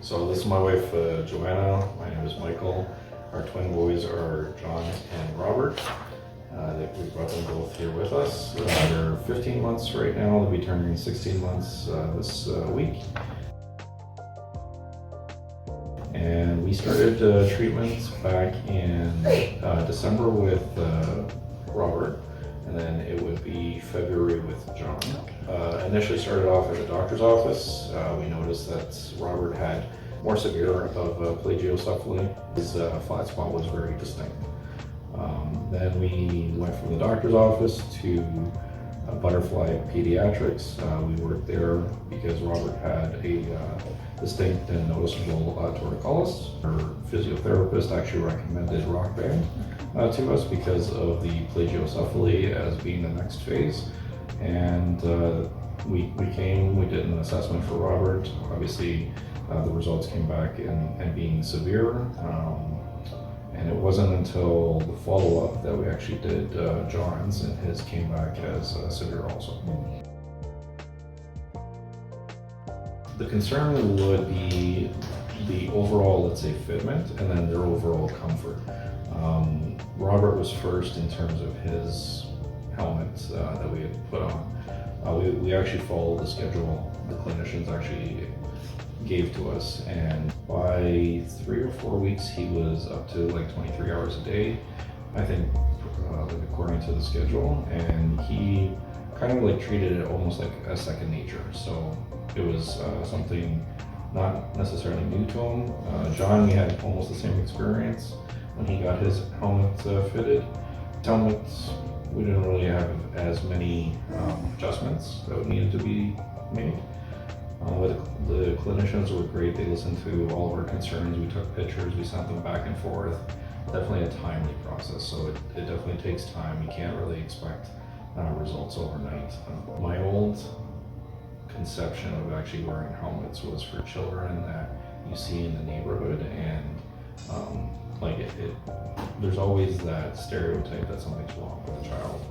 So this is my wife, Joanna. My name is Michael. Our twin boys are John and Robert. We brought them both here with us. They're 15 months right now. They'll be turning 16 months this week. And we started treatment back in December with Robert, and then it would be February with John. Initially started off at the doctor's office. We noticed that Robert had more severe of plagiocephaly. His flat spot was very distinct. Then we went from the doctor's office to Butterfly Pediatrics. We worked there because Robert had a distinct and noticeable torticollis. Our physiotherapist actually recommended ROKband to us because of the plagiocephaly as being the next phase. And we came, we did an assessment for Robert. Obviously, the results came back and being severe. And it wasn't until the follow-up that we actually did John's, and his came back as severe also. The concern would be the overall, let's say, fitment, and then their overall comfort. Robert was first in terms of his helmet that we had put on. We actually followed the schedule the clinicians actually gave to us, and by 3 or 4 weeks he was up to like 23 hours a day, I think, according to the schedule, and he kind of like treated it almost like a second nature. So it was something not necessarily new to him. John, we had almost the same experience when he got his helmet fitted. Helmets, we didn't really have as many adjustments that needed to be made. The clinicians were great. They listened to all of our concerns. We took pictures, we sent them back and forth. Definitely a timely process, so it definitely takes time. You can't really expect results overnight. My old conception of actually wearing helmets was for children that you see in the neighborhood, and there's always that stereotype that something's wrong with a child,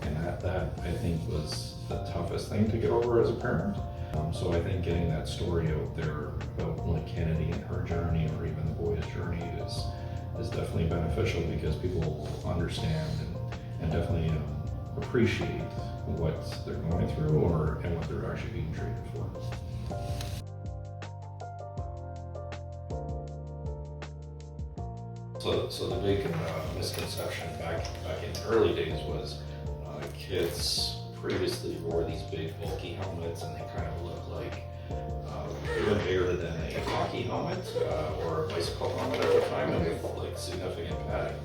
and that I think was the toughest thing to get over as a parent. So I think getting that story out there about like Kennedy and her journey, or even the boy's journey, is definitely beneficial, because people will understand and definitely appreciate what they're going through and what they're actually being treated for. So the big misconception back in the early days was kids previously wore these big bulky helmets, and they kind of look like even bigger than a hockey helmet or a bicycle helmet at the time, and with like significant padding.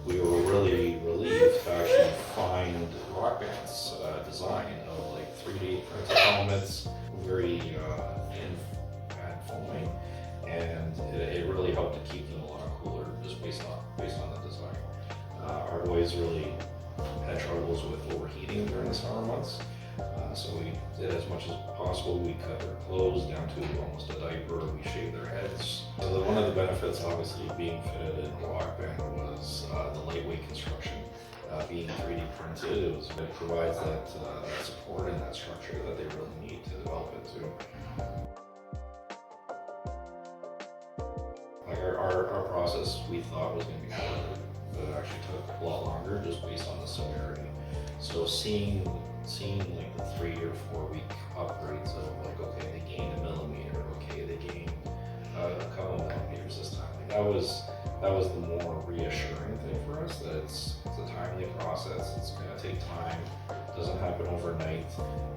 We were really relieved to actually find ROKband's design of like 3D printed helmets, very thin pad foaming, and it really helped to keep them a lot cooler just based on the design. Our boys really had troubles with overheating during the summer months, so we did as much as possible. We cut their clothes down to almost a diaper. We shaved their heads. So one of the benefits, obviously, of being fitted in ROKband was the lightweight construction. Being 3D printed, it provides that support and that structure that they really need to develop into. Like our process, we thought was going to be harder, but it actually took a lot longer just based on the severity. So seeing like the 3 or 4 week upgrades of like, okay, they gained a millimeter, okay, they gained a couple millimeters this time. Like that was the more reassuring thing for us, that it's a timely process. It's going to take time. It doesn't happen overnight,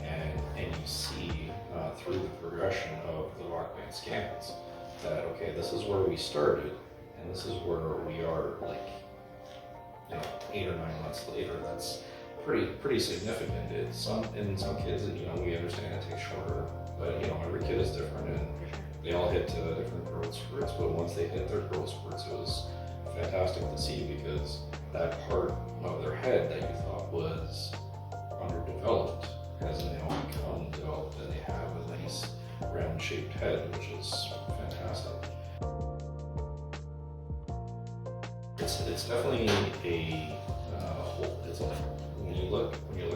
and you see through the progression of the ROKband scans that, okay, this is where we started, and this is where we are, like, 8 or 9 months later. That's pretty significant. In some kids, we understand it takes shorter, but every kid is different, and they all hit different growth spurts. But once they hit their growth spurts, it was fantastic to see, because that part of their head that you thought was underdeveloped has now become developed, and they have a nice round-shaped head, which is fantastic. It's definitely when you look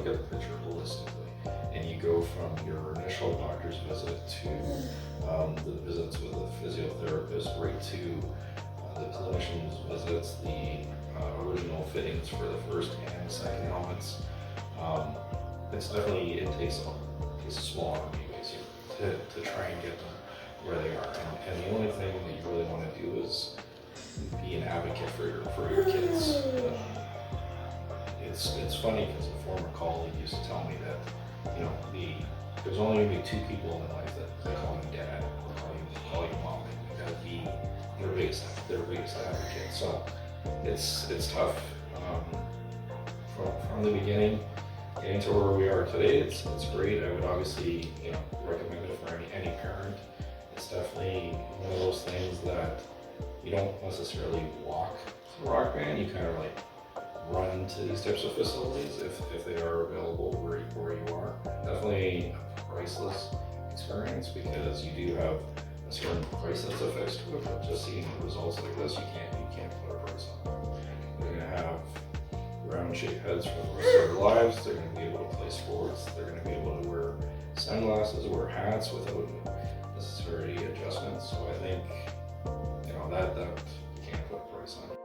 at the picture holistically, and you go from your initial doctor's visit to the visits with the just right to the clinician's visits, the original fittings for the first and second helmets. It's definitely, it takes a small army basically to try and get them where they are. And the only thing that you really want to do is be an advocate for your kids. It's funny because a former colleague used to tell me that, you know, there's only going to be two people in life that call you dad or call you mom. You gotta be their biggest advocate. So it's tough. From the beginning, getting to where we are today, it's great. I would obviously, you know, recommend it for any parent. It's definitely one of those things that you don't necessarily walk to ROKband. You kind of like run to these types of facilities if they are available where you are. Definitely a priceless experience because you do have a certain price that's affixed to it, but just seeing results like this, you can't put a price on it. They're gonna have round shaped heads for the rest of their lives. They're gonna be able to play sports. They're gonna be able to wear sunglasses, wear hats without necessary adjustments. So I think, you know, that you can't put a price on it.